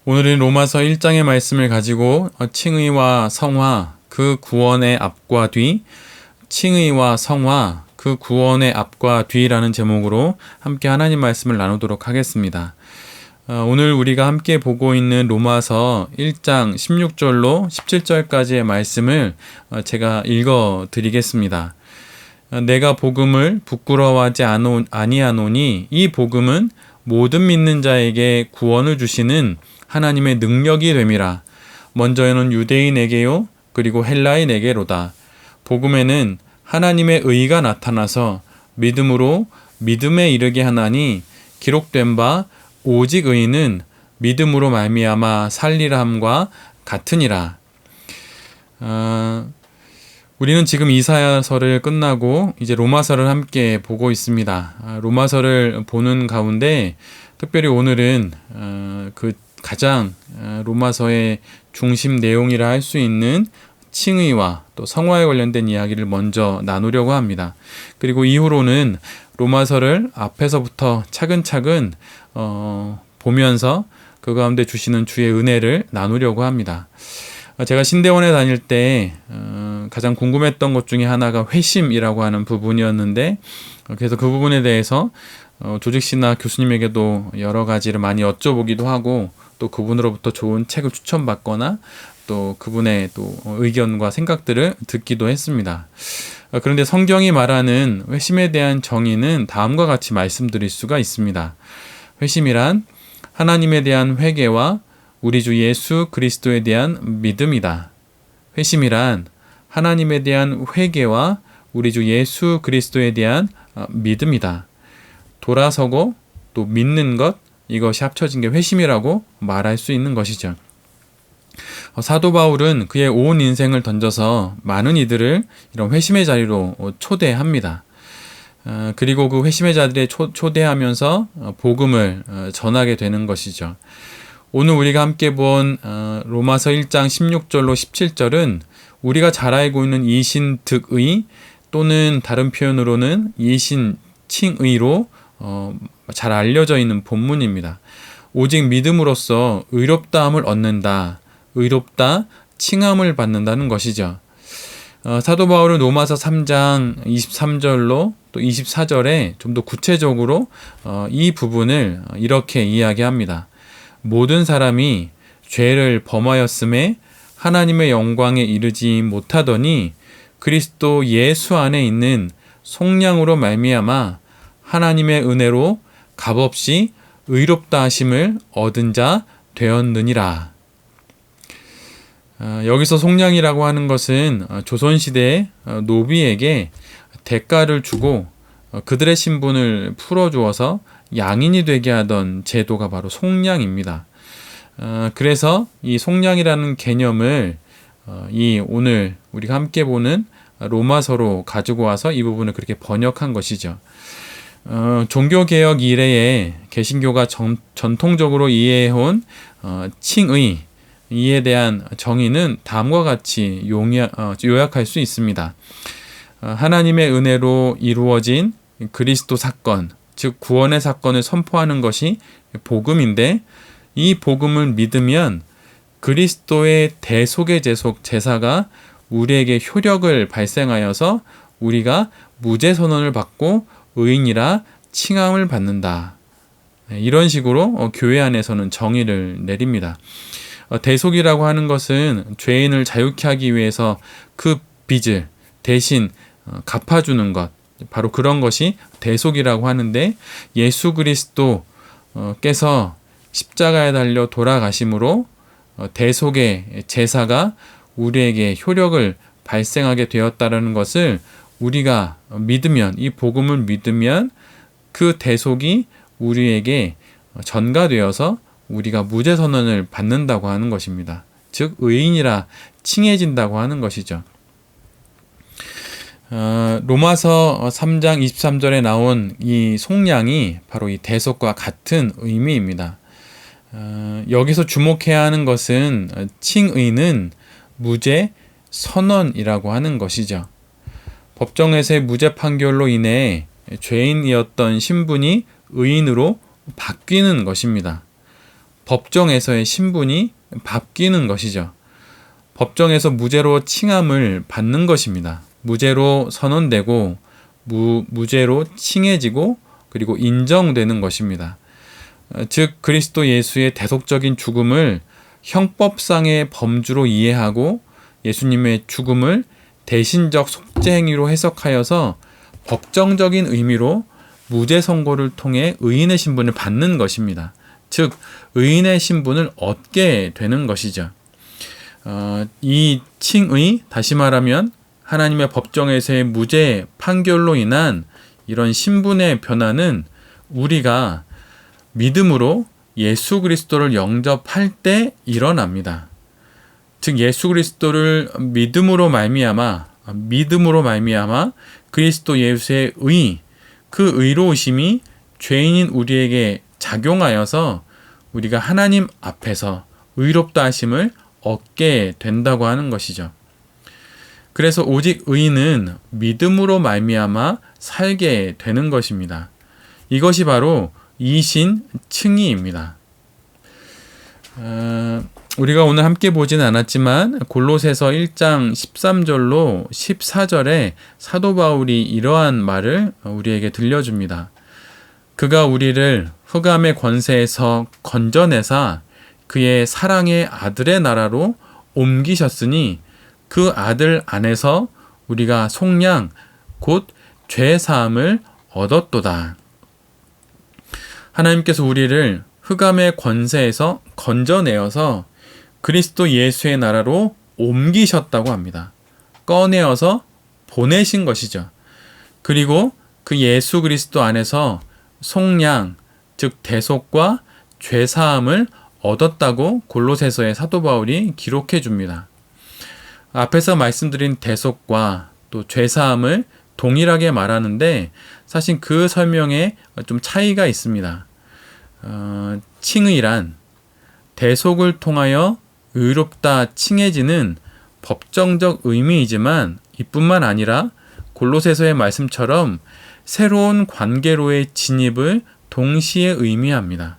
오늘은 로마서 1장의 말씀을 가지고 칭의와 성화, 그 구원의 앞과 뒤, 칭의와 성화, 그 구원의 앞과 뒤라는 제목으로 함께 하나님 말씀을 나누도록 하겠습니다. 오늘 우리가 함께 보고 있는 로마서 1장 16절로 17절까지의 말씀을 제가 읽어 드리겠습니다. 내가 복음을 부끄러워하지 아니하노니 이 복음은 모든 믿는 자에게 구원을 주시는 하나님의 능력이 됨이라. 먼저는 유대인에게요 그리고 헬라인에게로다. 복음에는 하나님의 의가 나타나서 믿음으로 믿음에 이르게 하나니 기록된 바 오직 의인은 믿음으로 말미암아 살리라 함과 같으니라. 우리는 지금 이사야서를 끝나고 이제 로마서를 함께 보고 있습니다. 로마서를 보는 가운데 특별히 오늘은 그 가장 로마서의 중심 내용이라 할 수 있는 칭의와 또 성화에 관련된 이야기를 먼저 나누려고 합니다. 그리고 이후로는 로마서를 앞에서부터 차근차근 보면서 그 가운데 주시는 주의 은혜를 나누려고 합니다. 제가 신대원에 다닐 때 가장 궁금했던 것 중에 하나가 회심이라고 하는 부분이었는데, 그래서 그 부분에 대해서 조직씨나 교수님에게도 여러 가지를 많이 여쭤보기도 하고, 또 그분으로부터 좋은 책을 추천받거나 또 그분의 또 의견과 생각들을 듣기도 했습니다. 그런데 성경이 말하는 회심에 대한 정의는 다음과 같이 말씀드릴 수가 있습니다. 회심이란 하나님에 대한 회개와 우리 주 예수 그리스도에 대한 믿음이다. 회심이란 하나님에 대한 회개와 우리 주 예수 그리스도에 대한 믿음이다. 돌아서고 또 믿는 것, 이것이 합쳐진 게 회심이라고 말할 수 있는 것이죠. 사도 바울은 그의 온 인생을 던져서 많은 이들을 이런 회심의 자리로 초대합니다. 그리고 그 회심의 자리에 초대하면서 복음을 전하게 되는 것이죠. 오늘 우리가 함께 본 로마서 1장 16절로 17절은 우리가 잘 알고 있는 이신득의 또는 다른 표현으로는 이신칭의로 잘 알려져 있는 본문입니다. 오직 믿음으로써 의롭다함을 얻는다. 의롭다, 칭함을 받는다는 것이죠. 사도 바울은 로마서 3장 23절로 또 24절에 좀 더 구체적으로 이 부분을 이렇게 이야기합니다. 모든 사람이 죄를 범하였음에 하나님의 영광에 이르지 못하더니 그리스도 예수 안에 있는 속량으로 말미암아 하나님의 은혜로 값없이 의롭다 하심을 얻은 자 되었느니라. 여기서 속량이라고 하는 것은 조선시대의 노비에게 대가를 주고 그들의 신분을 풀어주어서 양인이 되게 하던 제도가 바로 속량입니다. 그래서 이 속량이라는 개념을 이 오늘 우리가 함께 보는 로마서로 가지고 와서 이 부분을 그렇게 번역한 것이죠. 종교개혁 이래에 개신교가 전통적으로 이해해온 칭의, 이에 대한 정의는 다음과 같이 요약할 수 있습니다. 하나님의 은혜로 이루어진 그리스도 사건, 즉 구원의 사건을 선포하는 것이 복음인데, 이 복음을 믿으면 그리스도의 대속의 제사가 우리에게 효력을 발생하여서 우리가 무죄 선언을 받고 의인이라 칭함을 받는다. 이런 식으로 교회 안에서는 정의를 내립니다. 대속이라고 하는 것은 죄인을 자유케 하기 위해서 그 빚을 대신 갚아주는 것, 바로 그런 것이 대속이라고 하는데, 예수 그리스도께서 십자가에 달려 돌아가심으로 대속의 제사가 우리에게 효력을 발생하게 되었다는 것을 우리가 믿으면, 이 복음을 믿으면 그 대속이 우리에게 전가되어서 우리가 무죄 선언을 받는다고 하는 것입니다. 즉 의인이라 칭해진다고 하는 것이죠. 로마서 3장 23절에 나온 이 속량이 바로 이 대속과 같은 의미입니다. 여기서 주목해야 하는 것은 칭의는 무죄 선언이라고 하는 것이죠. 법정에서의 무죄 판결로 인해 죄인이었던 신분이 의인으로 바뀌는 것입니다. 법정에서의 신분이 바뀌는 것이죠. 법정에서 무죄로 칭함을 받는 것입니다. 무죄로 선언되고 무죄로 칭해지고 그리고 인정되는 것입니다. 즉 그리스도 예수의 대속적인 죽음을 형법상의 범주로 이해하고 예수님의 죽음을 대신적 속죄 행위로 해석하여서 법정적인 의미로 무죄 선고를 통해 의인의 신분을 받는 것입니다. 즉 의인의 신분을 얻게 되는 것이죠. 이 칭의, 다시 말하면 하나님의 법정에서의 무죄 판결로 인한 이런 신분의 변화는 우리가 믿음으로 예수 그리스도를 영접할 때 일어납니다. 즉 예수 그리스도를 믿음으로 말미암아 그리스도 예수의 의, 그 의로우심이 죄인인 우리에게 작용하여서 우리가 하나님 앞에서 의롭다 하심을 얻게 된다고 하는 것이죠. 그래서 오직 의인은 믿음으로 말미암아 살게 되는 것입니다. 이것이 바로 이신 칭의입니다. 우리가 오늘 함께 보지는 않았지만 골로새서 1장 13절로 14절에 사도 바울이 이러한 말을 우리에게 들려줍니다. 그가 우리를 흑암의 권세에서 건져내사 그의 사랑의 아들의 나라로 옮기셨으니 그 아들 안에서 우리가 속량 곧 죄사함을 얻었도다. 하나님께서 우리를 흑암의 권세에서 건져내어서 그리스도 예수의 나라로 옮기셨다고 합니다. 꺼내어서 보내신 것이죠. 그리고 그 예수 그리스도 안에서 속량, 즉 대속과 죄사함을 얻었다고 골로새서의 사도 바울이 기록해 줍니다. 앞에서 말씀드린 대속과 또 죄사함을 동일하게 말하는데 사실 그 설명에 좀 차이가 있습니다. 칭의란 대속을 통하여 의롭다 칭해지는 법정적 의미이지만 이뿐만 아니라 골로새서의 말씀처럼 새로운 관계로의 진입을 동시에 의미합니다.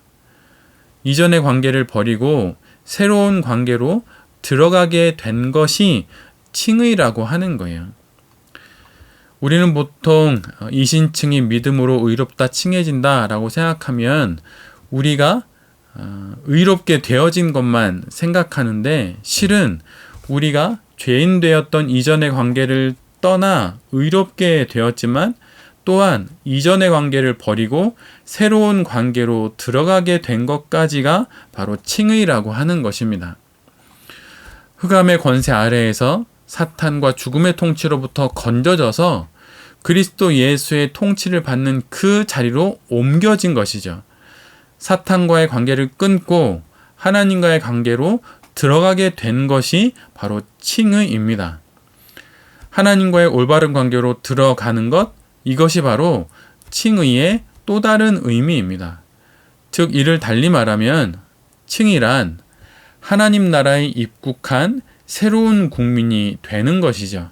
이전의 관계를 버리고 새로운 관계로 들어가게 된 것이 칭의라고 하는 거예요. 우리는 보통 이신칭이 믿음으로 의롭다 칭해진다라고 생각하면 우리가 의롭게 되어진 것만 생각하는데 실은 우리가 죄인 되었던 이전의 관계를 떠나 의롭게 되었지만 또한 이전의 관계를 버리고 새로운 관계로 들어가게 된 것까지가 바로 칭의라고 하는 것입니다. 흑암의 권세 아래에서 사탄과 죽음의 통치로부터 건져져서 그리스도 예수의 통치를 받는 그 자리로 옮겨진 것이죠. 사탄과의 관계를 끊고 하나님과의 관계로 들어가게 된 것이 바로 칭의입니다. 하나님과의 올바른 관계로 들어가는 것, 이것이 바로 칭의의 또 다른 의미입니다. 즉 이를 달리 말하면 칭의란 하나님 나라에 입국한 새로운 국민이 되는 것이죠.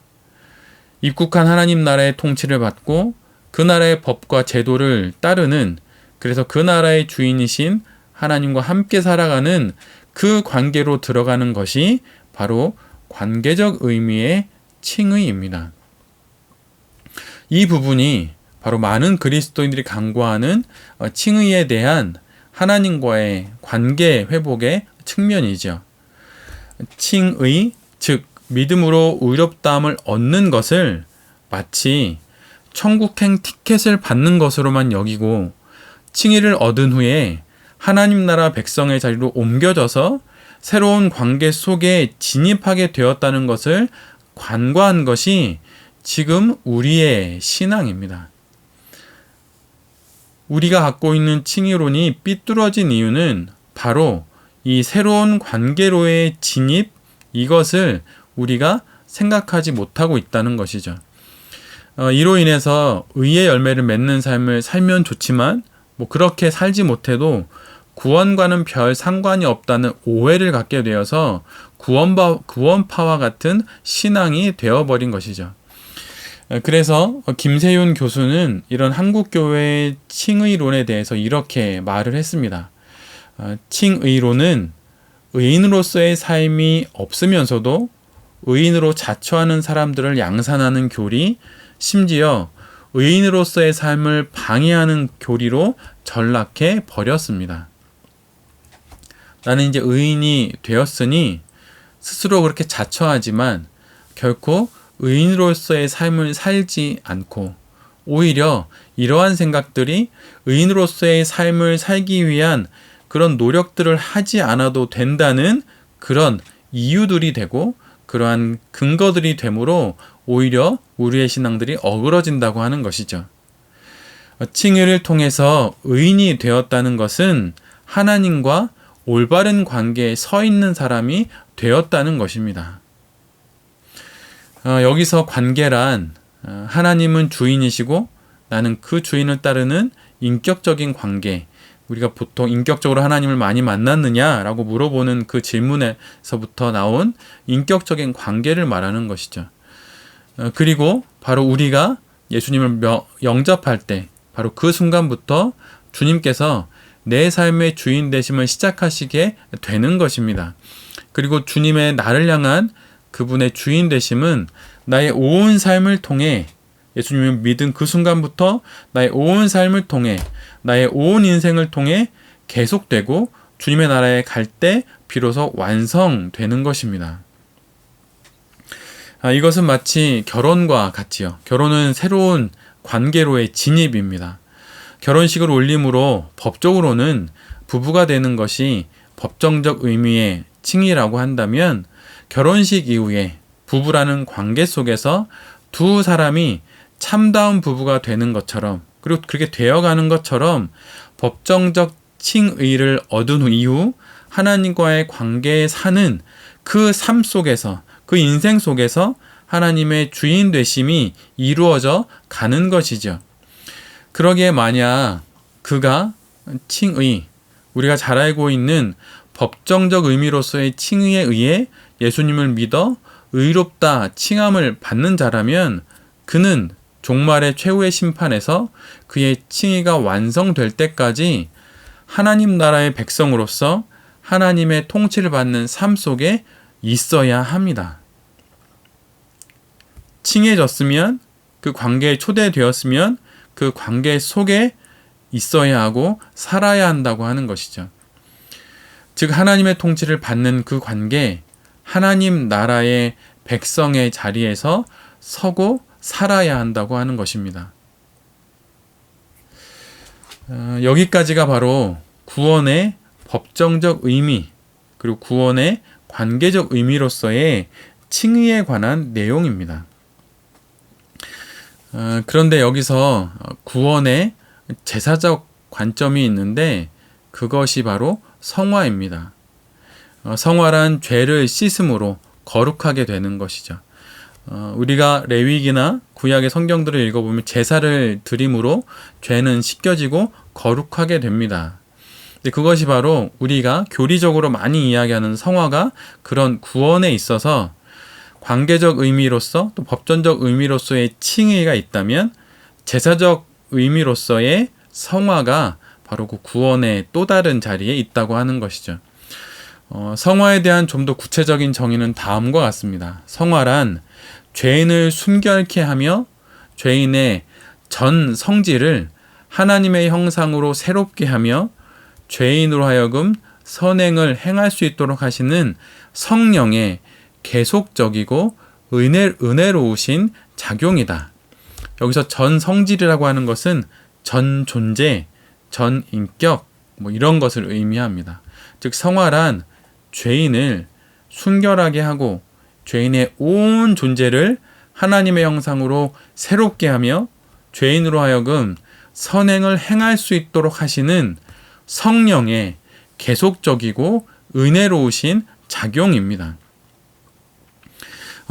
입국한 하나님 나라의 통치를 받고 그 나라의 법과 제도를 따르는, 그래서 그 나라의 주인이신 하나님과 함께 살아가는 그 관계로 들어가는 것이 바로 관계적 의미의 칭의입니다. 이 부분이 바로 많은 그리스도인들이 강구하는 칭의에 대한 하나님과의 관계 회복의 측면이죠. 칭의, 즉 믿음으로 의롭다함을 얻는 것을 마치 천국행 티켓을 받는 것으로만 여기고 칭의를 얻은 후에 하나님 나라 백성의 자리로 옮겨져서 새로운 관계 속에 진입하게 되었다는 것을 간과한 것이 지금 우리의 신앙입니다. 우리가 갖고 있는 칭의론이 삐뚤어진 이유는 바로 이 새로운 관계로의 진입, 이것을 우리가 생각하지 못하고 있다는 것이죠. 이로 인해서 의의 열매를 맺는 삶을 살면 좋지만 그렇게 살지 못해도 구원과는 별 상관이 없다는 오해를 갖게 되어서 구원파와 같은 신앙이 되어버린 것이죠. 그래서 김세윤 교수는 이런 한국교회의 칭의론에 대해서 이렇게 말을 했습니다. 칭의로는 의인으로서의 삶이 없으면서도 의인으로 자처하는 사람들을 양산하는 교리, 심지어 의인으로서의 삶을 방해하는 교리로 전락해 버렸습니다. 나는 이제 의인이 되었으니 스스로 그렇게 자처하지만 결코 의인으로서의 삶을 살지 않고 오히려 이러한 생각들이 의인으로서의 삶을 살기 위한 그런 노력들을 하지 않아도 된다는 그런 이유들이 되고 그러한 근거들이 되므로 오히려 우리의 신앙들이 어그러진다고 하는 것이죠. 칭의를 통해서 의인이 되었다는 것은 하나님과 올바른 관계에 서 있는 사람이 되었다는 것입니다. 여기서 관계란 하나님은 주인이시고 나는 그 주인을 따르는 인격적인 관계, 우리가 보통 인격적으로 하나님을 많이 만났느냐라고 물어보는 그 질문에서부터 나온 인격적인 관계를 말하는 것이죠. 그리고 바로 우리가 예수님을 영접할 때 바로 그 순간부터 주님께서 내 삶의 주인 되심을 시작하시게 되는 것입니다. 그리고 주님의 나를 향한 그분의 주인 되심은 나의 온 삶을 통해 예수님을 믿은 그 순간부터 나의 온 삶을 통해 나의 온 인생을 통해 계속되고 주님의 나라에 갈 때 비로소 완성되는 것입니다. 이것은 마치 결혼과 같지요. 결혼은 새로운 관계로의 진입입니다. 결혼식을 올림으로 법적으로는 부부가 되는 것이 법정적 의미의 칭의라고 한다면 결혼식 이후에 부부라는 관계 속에서 두 사람이 참다운 부부가 되는 것처럼 그리고 그렇게 되어가는 것처럼 법정적 칭의를 얻은 이후 하나님과의 관계에 사는 그 삶 속에서 그 인생 속에서 하나님의 주인 되심이 이루어져 가는 것이죠. 그러기에 만약 그가 칭의, 우리가 잘 알고 있는 법정적 의미로서의 칭의에 의해 예수님을 믿어 의롭다 칭함을 받는 자라면 그는 종말의 최후의 심판에서 그의 칭의가 완성될 때까지 하나님 나라의 백성으로서 하나님의 통치를 받는 삶 속에 있어야 합니다. 칭해졌으면 그 관계에 초대되었으면 그 관계 속에 있어야 하고 살아야 한다고 하는 것이죠. 즉 하나님의 통치를 받는 그 관계, 하나님 나라의 백성의 자리에서 서고 살아야 한다고 하는 것입니다. 여기까지가 바로 구원의 법정적 의미 그리고 구원의 관계적 의미로서의 칭의에 관한 내용입니다. 그런데 여기서 구원의 제사적 관점이 있는데 그것이 바로 성화입니다. 성화란 죄를 씻음으로 거룩하게 되는 것이죠. 우리가 레위기나 구약의 성경들을 읽어보면 제사를 드림으로 죄는 씻겨지고 거룩하게 됩니다. 근데 그것이 바로 우리가 교리적으로 많이 이야기하는 성화가 그런 구원에 있어서 관계적 의미로서 또 법전적 의미로서의 칭의가 있다면 제사적 의미로서의 성화가 바로 그 구원의 또 다른 자리에 있다고 하는 것이죠. 성화에 대한 좀 더 구체적인 정의는 다음과 같습니다. 성화란 죄인을 순결케 하며 죄인의 전 성질을 하나님의 형상으로 새롭게 하며 죄인으로 하여금 선행을 행할 수 있도록 하시는 성령의 계속적이고 은혜로우신 작용이다. 여기서 전 성질이라고 하는 것은 전 존재, 전 인격 이런 것을 의미합니다. 즉 성화란 죄인을 순결하게 하고 죄인의 온 존재를 하나님의 형상으로 새롭게 하며 죄인으로 하여금 선행을 행할 수 있도록 하시는 성령의 계속적이고 은혜로우신 작용입니다.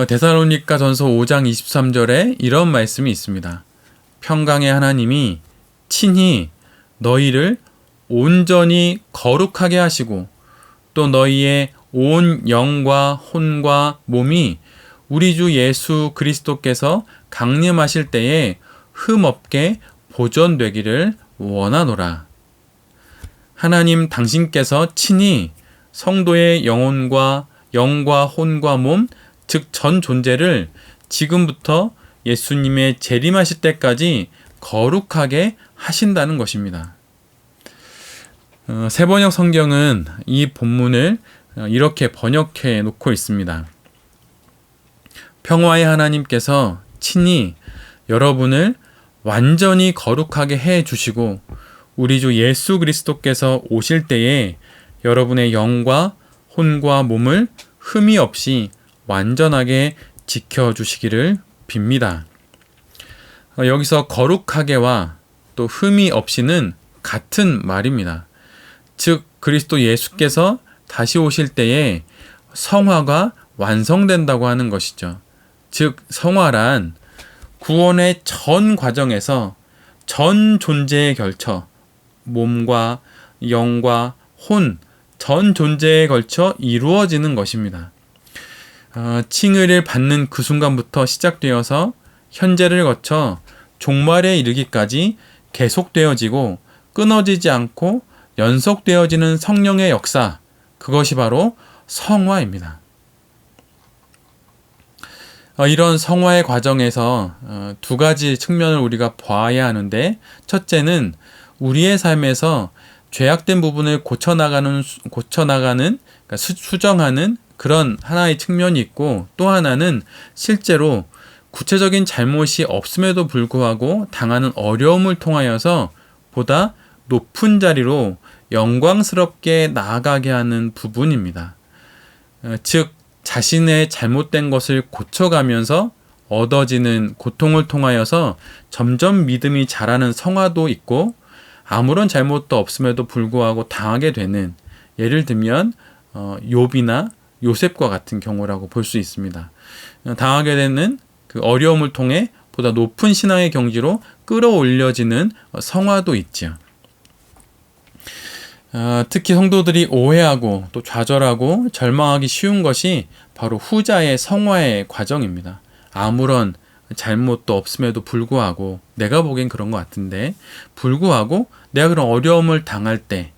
데살로니가전서 5장 23절에 이런 말씀이 있습니다. 평강의 하나님이 친히 너희를 온전히 거룩하게 하시고 또 너희의 온 영과 혼과 몸이 우리 주 예수 그리스도께서 강림하실 때에 흠없게 보존되기를 원하노라. 하나님 당신께서 친히 성도의 영과 혼과 몸, 즉 전 존재를 지금부터 예수님의 재림하실 때까지 거룩하게 하신다는 것입니다. 새번역 성경은 이 본문을 이렇게 번역해 놓고 있습니다. 평화의 하나님께서 친히 여러분을 완전히 거룩하게 해 주시고 우리 주 예수 그리스도께서 오실 때에 여러분의 영과 혼과 몸을 흠이 없이 완전하게 지켜주시기를 빕니다. 여기서 거룩하게와 또 흠이 없이는 같은 말입니다. 즉 그리스도 예수께서 다시 오실 때에 성화가 완성된다고 하는 것이죠. 즉 성화란 구원의 전 과정에서 전 존재에 걸쳐 몸과 영과 혼, 전 존재에 걸쳐 이루어지는 것입니다. 칭의를 받는 그 순간부터 시작되어서 현재를 거쳐 종말에 이르기까지 계속되어지고 끊어지지 않고 연속되어지는 성령의 역사, 그것이 바로 성화입니다. 이런 성화의 과정에서 두 가지 측면을 우리가 봐야 하는데, 첫째는 우리의 삶에서 죄악된 부분을 고쳐나가는 그러니까 수정하는 그런 하나의 측면이 있고, 또 하나는 실제로 구체적인 잘못이 없음에도 불구하고 당하는 어려움을 통하여서 보다 높은 자리로 영광스럽게 나아가게 하는 부분입니다. 즉 자신의 잘못된 것을 고쳐가면서 얻어지는 고통을 통하여서 점점 믿음이 자라는 성화도 있고, 아무런 잘못도 없음에도 불구하고 당하게 되는, 예를 들면 욥이나 요셉과 같은 경우라고 볼 수 있습니다. 당하게 되는 그 어려움을 통해 보다 높은 신앙의 경지로 끌어올려지는 성화도 있죠. 특히 성도들이 오해하고 또 좌절하고 절망하기 쉬운 것이 바로 후자의 성화의 과정입니다. 아무런 잘못도 없음에도 불구하고, 내가 보기엔 그런 것 같은데, 불구하고 내가 그런 어려움을 당할 때,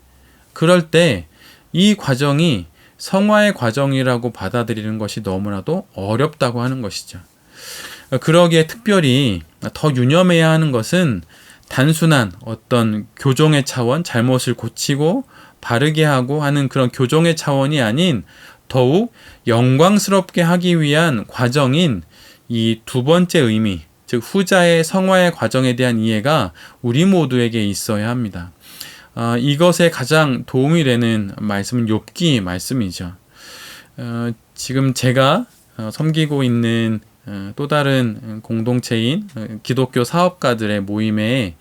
그럴 때 이 과정이 성화의 과정이라고 받아들이는 것이 너무나도 어렵다고 하는 것이죠. 그러기에 특별히 더 유념해야 하는 것은 단순한 어떤 교정의 차원, 잘못을 고치고 바르게 하고 하는 그런 교정의 차원이 아닌 더욱 영광스럽게 하기 위한 과정인 이 두 번째 의미, 즉 후자의 성화의 과정에 대한 이해가 우리 모두에게 있어야 합니다. 이것에 가장 도움이 되는 말씀은 욥기 말씀이죠. 지금 제가 섬기고 있는 또 다른 공동체인 기독교 사업가들의 모임에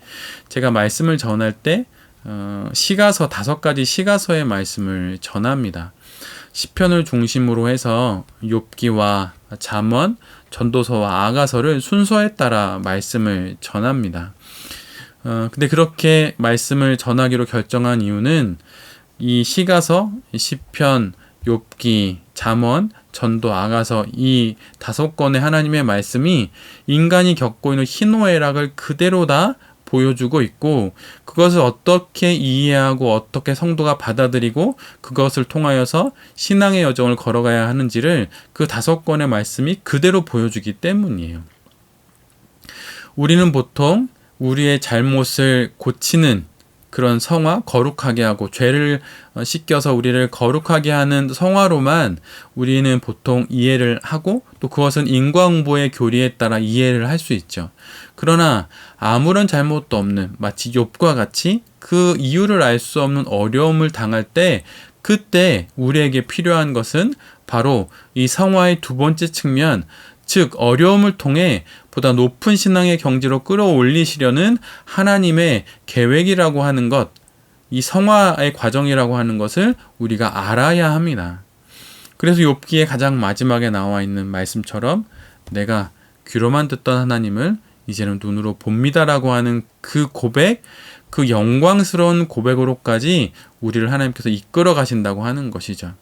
제가 말씀을 전할 때 시가서 5가지 시가서의 말씀을 전합니다. 시편을 중심으로 해서 욥기와 잠언, 전도서와 아가서를 순서에 따라 말씀을 전합니다. 근데 그렇게 말씀을 전하기로 결정한 이유는 이 시가서, 시편, 욥기, 잠언, 전도, 아가서 이 5권의 하나님의 말씀이 인간이 겪고 있는 희노애락을 그대로 다 보여주고 있고, 그것을 어떻게 이해하고 어떻게 성도가 받아들이고 그것을 통하여서 신앙의 여정을 걸어가야 하는지를 그 5권의 말씀이 그대로 보여주기 때문이에요. 우리는 보통 우리의 잘못을 고치는 그런 성화, 거룩하게 하고 죄를 씻겨서 우리를 거룩하게 하는 성화로만 우리는 보통 이해를 하고, 또 그것은 인과응보의 교리에 따라 이해를 할 수 있죠. 그러나 아무런 잘못도 없는, 마치 욥과 같이 그 이유를 알 수 없는 어려움을 당할 때, 그때 우리에게 필요한 것은 바로 이 성화의 두 번째 측면, 즉 어려움을 통해 보다 높은 신앙의 경지로 끌어올리시려는 하나님의 계획이라고 하는 것, 이 성화의 과정이라고 하는 것을 우리가 알아야 합니다. 그래서 욥기의 가장 마지막에 나와 있는 말씀처럼 내가 귀로만 듣던 하나님을 이제는 눈으로 봅니다라고 하는 그 고백, 그 영광스러운 고백으로까지 우리를 하나님께서 이끌어 가신다고 하는 것이죠.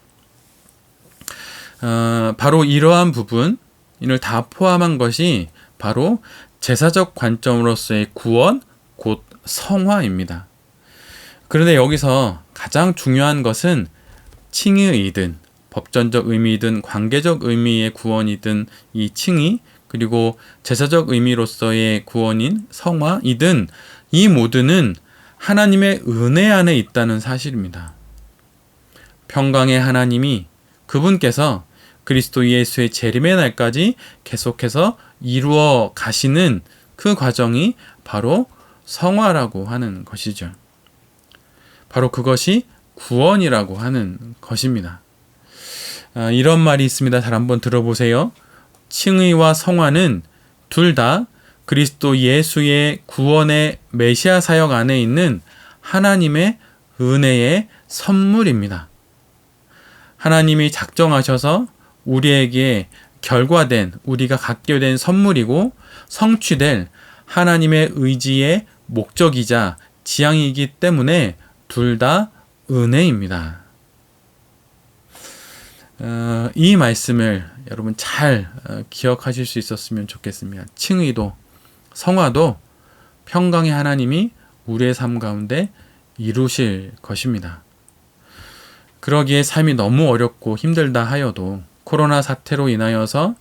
바로 이러한 부분, 이를 다 포함한 것이 바로 제사적 관점으로서의 구원, 곧 성화입니다. 그런데 여기서 가장 중요한 것은 칭의이든 법전적 의미이든 관계적 의미의 구원이든 이 칭의, 그리고 제사적 의미로서의 구원인 성화이든 이 모두는 하나님의 은혜 안에 있다는 사실입니다. 평강의 하나님이 그분께서 그리스도 예수의 재림의 날까지 계속해서 이루어 가시는 그 과정이 바로 성화라고 하는 것이죠. 바로 그것이 구원이라고 하는 것입니다. 이런 말이 있습니다. 잘 한번 들어보세요. 칭의와 성화는 둘 다 그리스도 예수의 구원의 메시아 사역 안에 있는 하나님의 은혜의 선물입니다. 하나님이 작정하셔서 우리에게 결과된, 우리가 갖게 된 선물이고 성취될 하나님의 의지의 목적이자 지향이기 때문에 둘 다 은혜입니다. 이 말씀을 여러분 잘 기억하실 수 있었으면 좋겠습니다. 칭의도 성화도 평강의 하나님이 우리의 삶 가운데 이루실 것입니다. 그러기에 삶이 너무 어렵고 힘들다 하여도 코로나 사태로 인하여서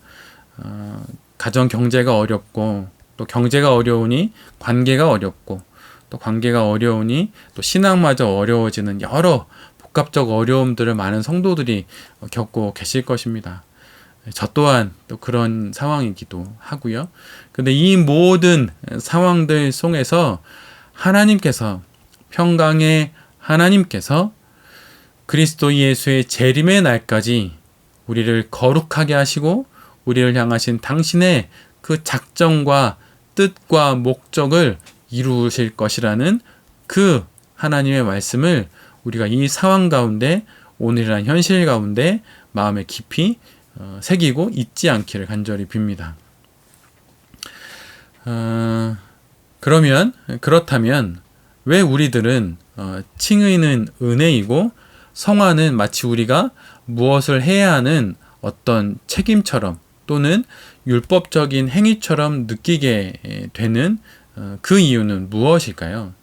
가정 경제가 어렵고 또 경제가 어려우니 관계가 어렵고 또 관계가 어려우니 또 신앙마저 어려워지는 여러 복합적 어려움들을 많은 성도들이 겪고 계실 것입니다. 저 또한 또 그런 상황이기도 하고요. 근데 이 모든 상황들 속에서 하나님께서, 평강의 하나님께서 그리스도 예수의 재림의 날까지 우리를 거룩하게 하시고 우리를 향하신 당신의 그 작정과 뜻과 목적을 이루실 것이라는 그 하나님의 말씀을 우리가 이 상황 가운데, 오늘이란 현실 가운데 마음에 깊이 새기고 잊지 않기를 간절히 빕니다. 그렇다면 왜 우리들은 칭의는 은혜이고 성화는 마치 우리가 무엇을 해야 하는 어떤 책임처럼 또는 율법적인 행위처럼 느끼게 되는 그 이유는 무엇일까요?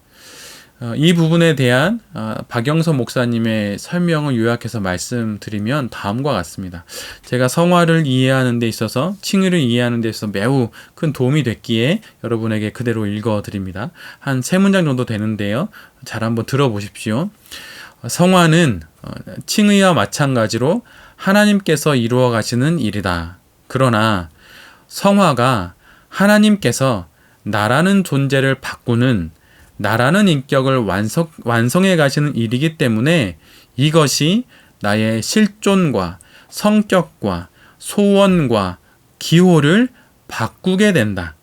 이 부분에 대한 박영선 목사님의 설명을 요약해서 말씀드리면 다음과 같습니다. 제가 성화를 이해하는 데 있어서, 칭의를 이해하는 데 있어서 매우 큰 도움이 됐기에 여러분에게 그대로 읽어드립니다. 한 3문장 정도 되는데요. 잘 한번 들어보십시오. 성화는 칭의와 마찬가지로 하나님께서 이루어 가시는 일이다. 그러나 성화가 하나님께서 나라는 존재를 바꾸는, 나라는 인격을 완성해 가시는 일이기 때문에 이것이 나의 실존과 성격과 소원과 기호를 바꾸게 된다.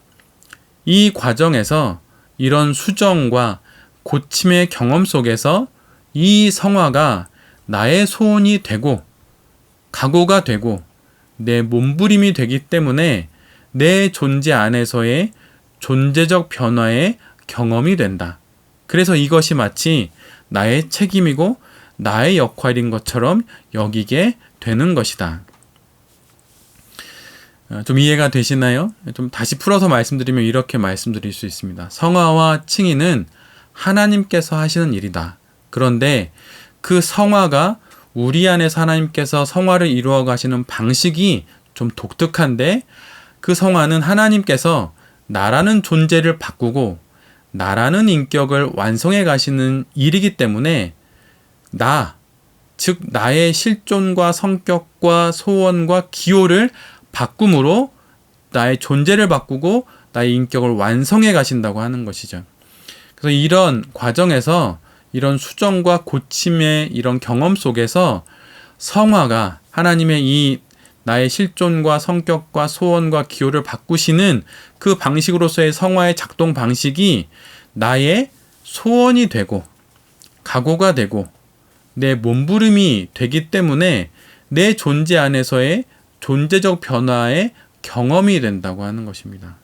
이 과정에서 이런 수정과 고침의 경험 속에서 이 성화가 나의 소원이 되고 각오가 되고 내 몸부림이 되기 때문에 내 존재 안에서의 존재적 변화의 경험이 된다. 그래서 이것이 마치 나의 책임이고 나의 역할인 것처럼 여기게 되는 것이다. 좀 이해가 되시나요? 좀 다시 풀어서 말씀드리면 이렇게 말씀드릴 수 있습니다. 성화와 칭의는 하나님께서 하시는 일이다. 그런데 그 성화가 우리 안에서 하나님께서 성화를 이루어 가시는 방식이 좀 독특한데, 그 성화는 하나님께서 나라는 존재를 바꾸고 나라는 인격을 완성해 가시는 일이기 때문에 즉 나의 실존과 성격과 소원과 기호를 바꿈으로 나의 존재를 바꾸고 나의 인격을 완성해 가신다고 하는 것이죠. 그래서 이런 과정에서, 이런 수정과 고침의 이런 경험 속에서 성화가, 하나님의 이 나의 실존과 성격과 소원과 기호를 바꾸시는 그 방식으로서의 성화의 작동 방식이 나의 소원이 되고 각오가 되고 내 몸부림이 되기 때문에 내 존재 안에서의 존재적 변화의 경험이 된다고 하는 것입니다.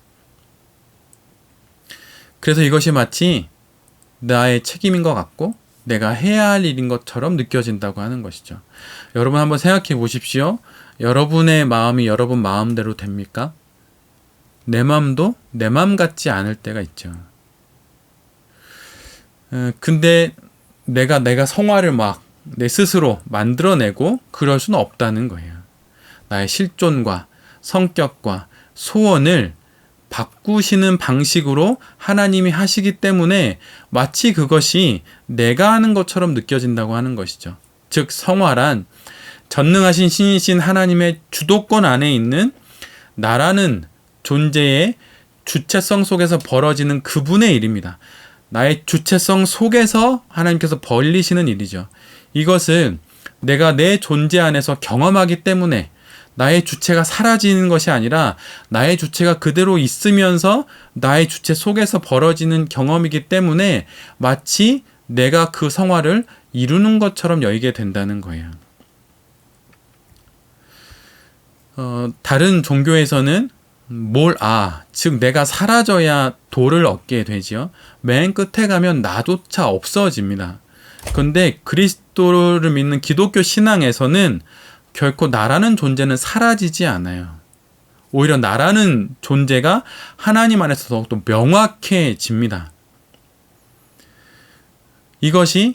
그래서 이것이 마치 나의 책임인 것 같고 내가 해야 할 일인 것처럼 느껴진다고 하는 것이죠. 여러분 한번 생각해 보십시오. 여러분의 마음이 여러분 마음대로 됩니까? 내 마음도 내 마음 같지 않을 때가 있죠. 근데 내가 성화를 막 내 스스로 만들어내고 그럴 수는 없다는 거예요. 나의 실존과 성격과 소원을 바꾸시는 방식으로 하나님이 하시기 때문에 마치 그것이 내가 하는 것처럼 느껴진다고 하는 것이죠. 즉 성화란 전능하신 신이신 하나님의 주도권 안에 있는 나라는 존재의 주체성 속에서 벌어지는 그분의 일입니다. 나의 주체성 속에서 하나님께서 벌리시는 일이죠. 이것은 내가 내 존재 안에서 경험하기 때문에 나의 주체가 사라지는 것이 아니라 나의 주체가 그대로 있으면서 나의 주체 속에서 벌어지는 경험이기 때문에 마치 내가 그 성화를 이루는 것처럼 여기게 된다는 거예요. 다른 종교에서는 즉 내가 사라져야 도를 얻게 되지요. 맨 끝에 가면 나조차 없어집니다. 그런데 그리스도를 믿는 기독교 신앙에서는 결코 나라는 존재는 사라지지 않아요. 오히려 나라는 존재가 하나님 안에서 더욱더 명확해집니다. 이것이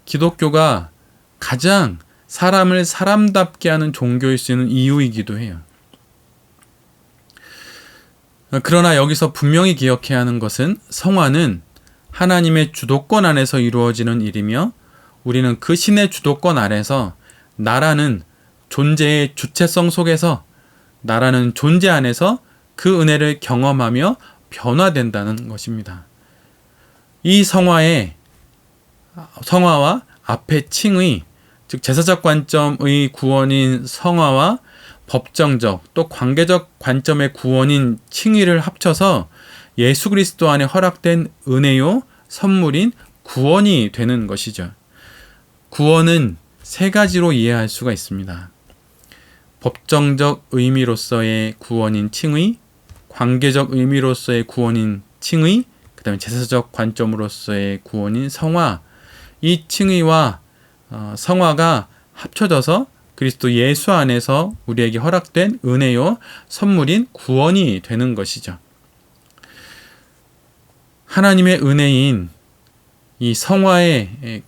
기독교가 가장 사람을 사람답게 하는 종교일 수 있는 이유이기도 해요. 그러나 여기서 분명히 기억해야 하는 것은 성화는 하나님의 주도권 안에서 이루어지는 일이며 우리는 그 신의 주도권 아래서 나라는 존재의 주체성 속에서 나라는 존재 안에서 그 은혜를 경험하며 변화된다는 것입니다. 이 성화와 앞의 칭의, 즉 제사적 관점의 구원인 성화와 법정적 또 관계적 관점의 구원인 칭의를 합쳐서 예수 그리스도 안에 허락된 은혜요 선물인 구원이 되는 것이죠. 구원은 세 가지로 이해할 수가 있습니다. 법정적 의미로서의 구원인 칭의, 관계적 의미로서의 구원인 칭의, 그 다음에 제사적 관점으로서의 구원인 성화. 이 칭의와 성화가 합쳐져서 그리스도 예수 안에서 우리에게 허락된 은혜요 선물인 구원이 되는 것이죠. 하나님의 은혜인 이 성화의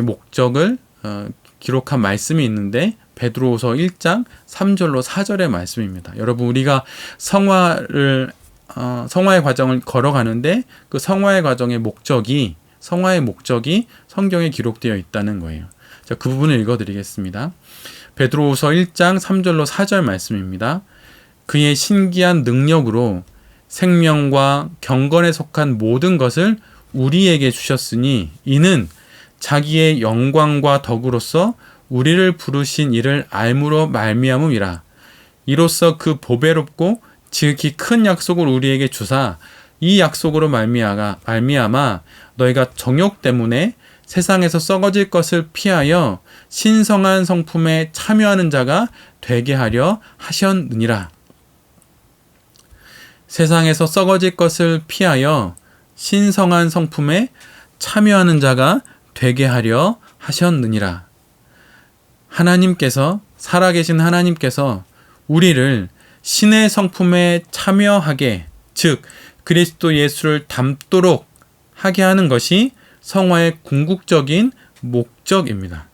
목적을 기록한 말씀이 있는데 베드로후서 1장 3절로 4절의 말씀입니다. 여러분 우리가 성화의 과정을 걸어가는데 그 성화의 과정의 성화의 목적이 성경에 기록되어 있다는 거예요. 자, 그 부분을 읽어드리겠습니다. 베드로후서 1장 3절로 4절 말씀입니다. 그의 신기한 능력으로 생명과 경건에 속한 모든 것을 우리에게 주셨으니 이는 자기의 영광과 덕으로서 우리를 부르신 이를 알므로 말미암음이라. 이로써 그 보배롭고 지극히 큰 약속을 우리에게 주사 이 약속으로 말미암아 너희가 정욕 때문에 세상에서 썩어질 것을 피하여 신성한 성품에 참여하는 자가 되게 하려 하셨느니라. 세상에서 썩어질 것을 피하여 신성한 성품에 참여하는 자가 되게 하려 하셨느니라. 살아계신 하나님께서 우리를 신의 성품에 참여하게, 즉 그리스도 예수를 닮도록 하게 하는 것이 성화의 궁극적인 목적입니다.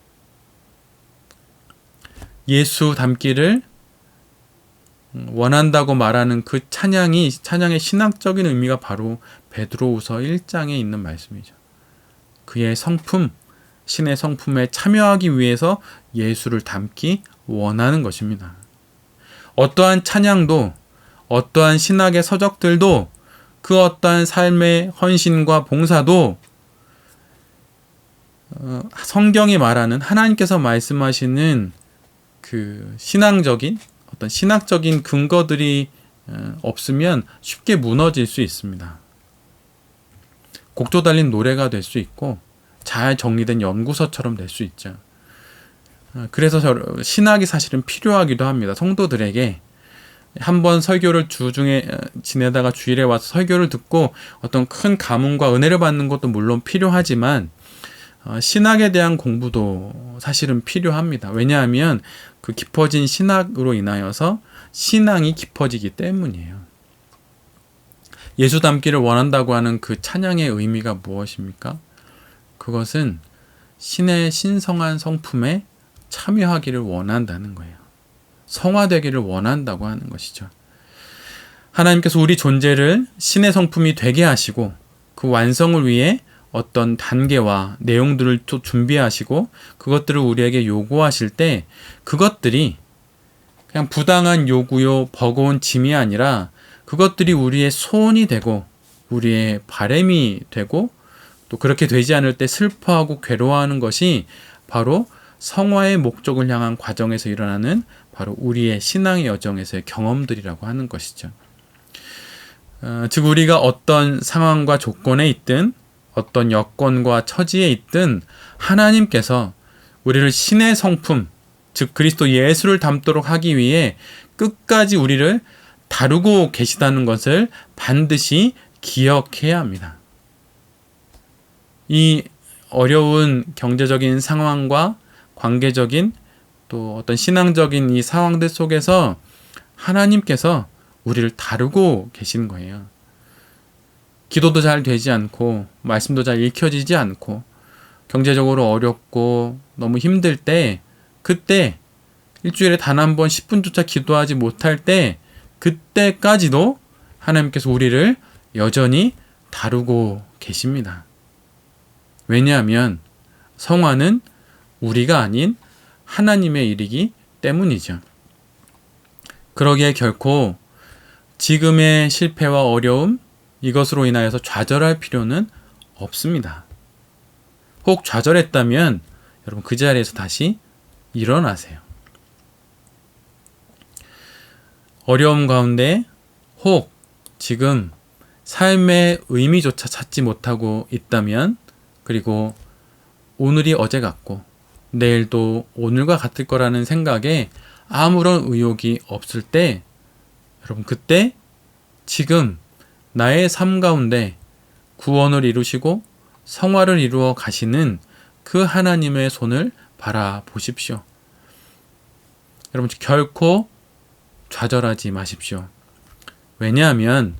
예수 닮기를 원한다고 말하는 그 찬양의 신학적인 의미가 바로 베드로후서 1장에 있는 말씀이죠. 그의 성품, 신의 성품에 참여하기 위해서 예수를 닮기 원하는 것입니다. 어떠한 찬양도, 어떠한 신학의 서적들도, 그 어떠한 삶의 헌신과 봉사도 성경이 말하는 하나님께서 말씀하시는 그 어떤 신학적인 근거들이 없으면 쉽게 무너질 수 있습니다. 곡조 달린 노래가 될 수 있고 잘 정리된 연구서처럼 될 수 있죠. 그래서 신학이 사실은 필요하기도 합니다. 성도들에게 한번 설교를 주중에 지내다가 주일에 와서 설교를 듣고 어떤 큰 감흥과 은혜를 받는 것도 물론 필요하지만 신학에 대한 공부도 사실은 필요합니다. 왜냐하면 그 깊어진 신학으로 인하여서 신앙이 깊어지기 때문이에요. 예수 닮기를 원한다고 하는 그 찬양의 의미가 무엇입니까? 그것은 신의 신성한 성품에 참여하기를 원한다는 거예요. 성화되기를 원한다고 하는 것이죠. 하나님께서 우리 존재를 신의 성품이 되게 하시고 그 완성을 위해 어떤 단계와 내용들을 또 준비하시고 그것들을 우리에게 요구하실 때 그것들이 그냥 부당한 요구요 버거운 짐이 아니라 그것들이 우리의 소원이 되고 우리의 바람이 되고 또 그렇게 되지 않을 때 슬퍼하고 괴로워하는 것이 바로 성화의 목적을 향한 과정에서 일어나는 바로 우리의 신앙의 여정에서의 경험들이라고 하는 것이죠. 즉 우리가 어떤 상황과 조건에 있든 어떤 여건과 처지에 있든 하나님께서 우리를 신의 성품, 즉 그리스도 예수를 닮도록 하기 위해 끝까지 우리를 다루고 계시다는 것을 반드시 기억해야 합니다. 이 어려운 경제적인 상황과 관계적인 또 어떤 신앙적인 이 상황들 속에서 하나님께서 우리를 다루고 계시는 거예요. 기도도 잘 되지 않고 말씀도 잘 읽혀지지 않고 경제적으로 어렵고 너무 힘들 때 그때 일주일에 단 한 번 10분조차 기도하지 못할 때 그때까지도 하나님께서 우리를 여전히 다루고 계십니다. 왜냐하면 성화는 우리가 아닌 하나님의 일이기 때문이죠. 그러기에 결코 지금의 실패와 어려움 이것으로 인하여서 좌절할 필요는 없습니다. 혹 좌절했다면 여러분 그 자리에서 다시 일어나세요. 어려움 가운데 혹 지금 삶의 의미조차 찾지 못하고 있다면 그리고 오늘이 어제 같고 내일도 오늘과 같을 거라는 생각에 아무런 의욕이 없을 때 여러분 그때 지금 나의 삶 가운데 구원을 이루시고 성화를 이루어 가시는 그 하나님의 손을 바라보십시오. 여러분 결코 좌절하지 마십시오. 왜냐하면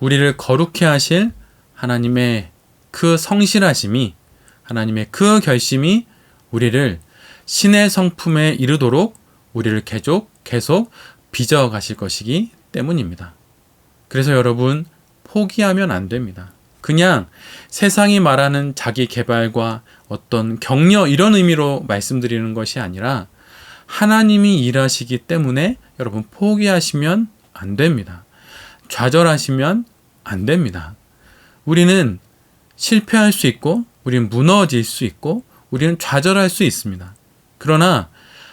우리를 거룩해 하실 하나님의 그 성실하심이 하나님의 그 결심이 우리를 신의 성품에 이르도록 우리를 계속 빚어 가실 것이기 때문입니다. 그래서 여러분 포기하면 안 됩니다. 그냥 세상이 말하는 자기 개발과 어떤 격려 이런 의미로 말씀드리는 것이 아니라 하나님이 일하시기 때문에 여러분 포기하시면 안 됩니다. 좌절하시면 안 됩니다. 우리는 실패할 수 있고 우리는 무너질 수 있고 우리는 좌절할 수 있습니다. 그러나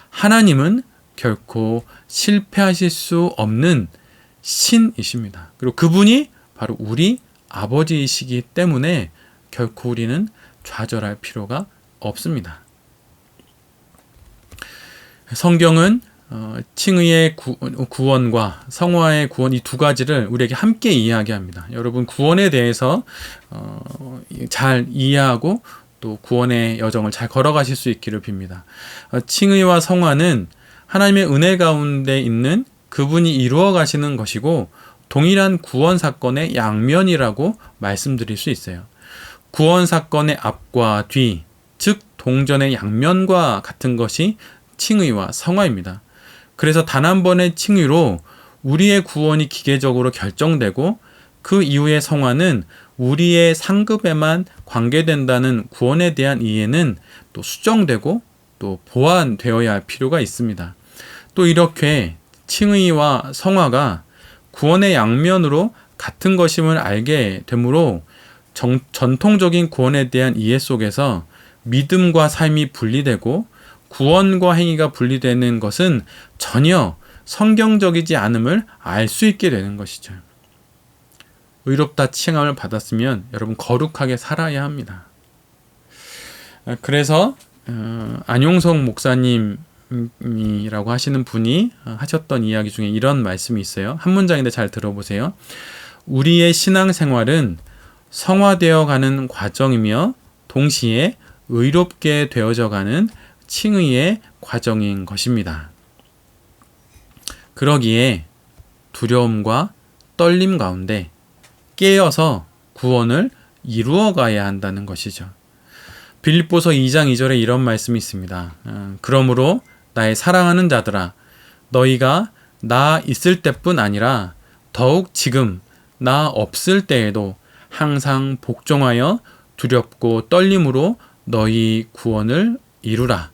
하나님은 결코 실패하실 수 없는 신이십니다. 그리고 그분이 바로 우리 아버지이시기 때문에 결코 우리는 좌절할 필요가 없습니다. 성경은 칭의의 구원과 성화의 구원 이 두 가지를 우리에게 함께 이야기합니다. 여러분 구원에 대해서 잘 이해하고 또 구원의 여정을 잘 걸어가실 수 있기를 빕니다. 칭의와 성화는 하나님의 은혜 가운데 있는 그분이 이루어 가시는 것이고 동일한 구원 사건의 양면이라고 말씀드릴 수 있어요. 구원 사건의 앞과 뒤, 즉 동전의 양면과 같은 것이 칭의와 성화입니다. 그래서 단 한 번의 칭의로 우리의 구원이 기계적으로 결정되고 그 이후의 성화는 우리의 상급에만 관계된다는 구원에 대한 이해는 또 수정되고 또 보완되어야 할 필요가 있습니다. 또 이렇게 칭의와 성화가 구원의 양면으로 같은 것임을 알게 되므로 전통적인 구원에 대한 이해 속에서 믿음과 삶이 분리되고 구원과 행위가 분리되는 것은 전혀 성경적이지 않음을 알 수 있게 되는 것이죠. 의롭다 칭함을 받았으면 여러분 거룩하게 살아야 합니다. 그래서 안용석 목사님이라고 하시는 분이 하셨던 이야기 중에 이런 말씀이 있어요. 한 문장인데 잘 들어보세요. 우리의 신앙생활은 성화되어 가는 과정이며 동시에 의롭게 되어져 가는 칭의의 과정인 것입니다. 그러기에 두려움과 떨림 가운데 깨어서 구원을 이루어 가야 한다는 것이죠. 빌립보서 2장 2절에 이런 말씀이 있습니다. 그러므로 나의 사랑하는 자들아, 너희가 나 있을 때뿐 아니라 더욱 지금 나 없을 때에도 항상 복종하여 두렵고 떨림으로 너희 구원을 이루라.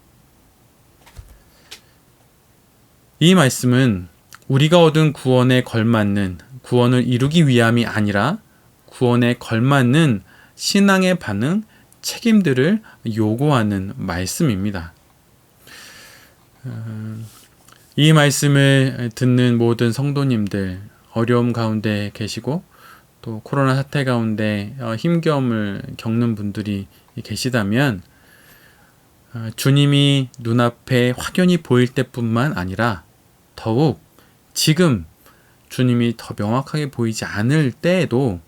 이 말씀은 우리가 얻은 구원에 걸맞는 구원을 이루기 위함이 아니라 구원에 걸맞는 신앙의 반응, 책임들을 요구하는 말씀입니다. 이 말씀을 듣는 모든 성도님들, 어려움 가운데 계시고 또 코로나 사태 가운데 힘겨움을 겪는 분들이 계시다면 주님이 눈앞에 확연히 보일 때뿐만 아니라 더욱 지금 주님이 더 명확하게 보이지 않을 때에도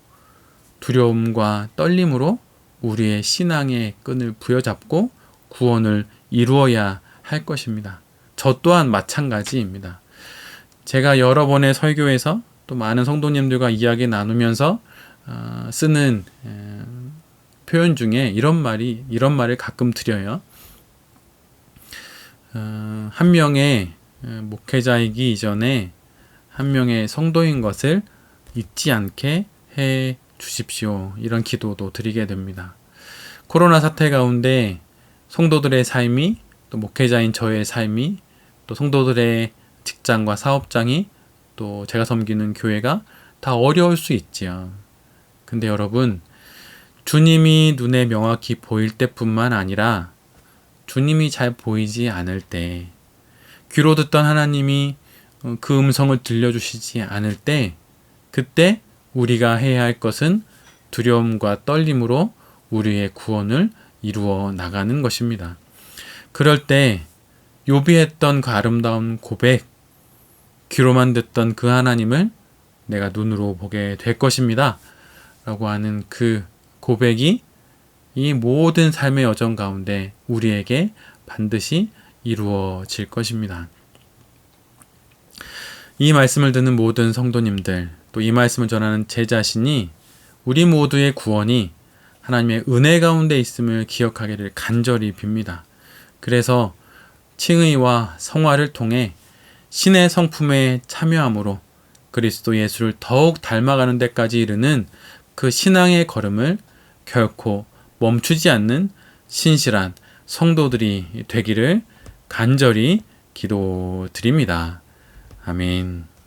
두려움과 떨림으로 우리의 신앙의 끈을 부여잡고 구원을 이루어야 할 것입니다. 저 또한 마찬가지입니다. 제가 여러 번의 설교에서 또 많은 성도님들과 이야기 나누면서 쓰는 표현 중에 이런 말을 가끔 드려요. 한 명의 목회자이기 이전에 한 명의 성도인 것을 잊지 않게 해 주십시오. 이런 기도도 드리게 됩니다. 코로나 사태 가운데 성도들의 삶이, 또 목회자인 저의 삶이, 또 성도들의 직장과 사업장이, 또 제가 섬기는 교회가 다 어려울 수 있지요. 근데 여러분, 주님이 눈에 명확히 보일 때뿐만 아니라 주님이 잘 보이지 않을 때, 귀로 듣던 하나님이 그 음성을 들려주시지 않을 때, 그때 우리가 해야 할 것은 두려움과 떨림으로 우리의 구원을 이루어 나가는 것입니다. 그럴 때 욥이 했던 그 아름다운 고백, 귀로만 듣던 그 하나님을 내가 눈으로 보게 될 것입니다 라고 하는 그 고백이 이 모든 삶의 여정 가운데 우리에게 반드시 이루어질 것입니다. 이 말씀을 듣는 모든 성도님들, 또 이 말씀을 전하는 제 자신이 우리 모두의 구원이 하나님의 은혜 가운데 있음을 기억하기를 간절히 빕니다. 그래서 칭의와 성화를 통해 신의 성품에 참여함으로 그리스도 예수를 더욱 닮아가는 데까지 이르는 그 신앙의 걸음을 결코 멈추지 않는 신실한 성도들이 되기를 간절히 기도드립니다. 아멘.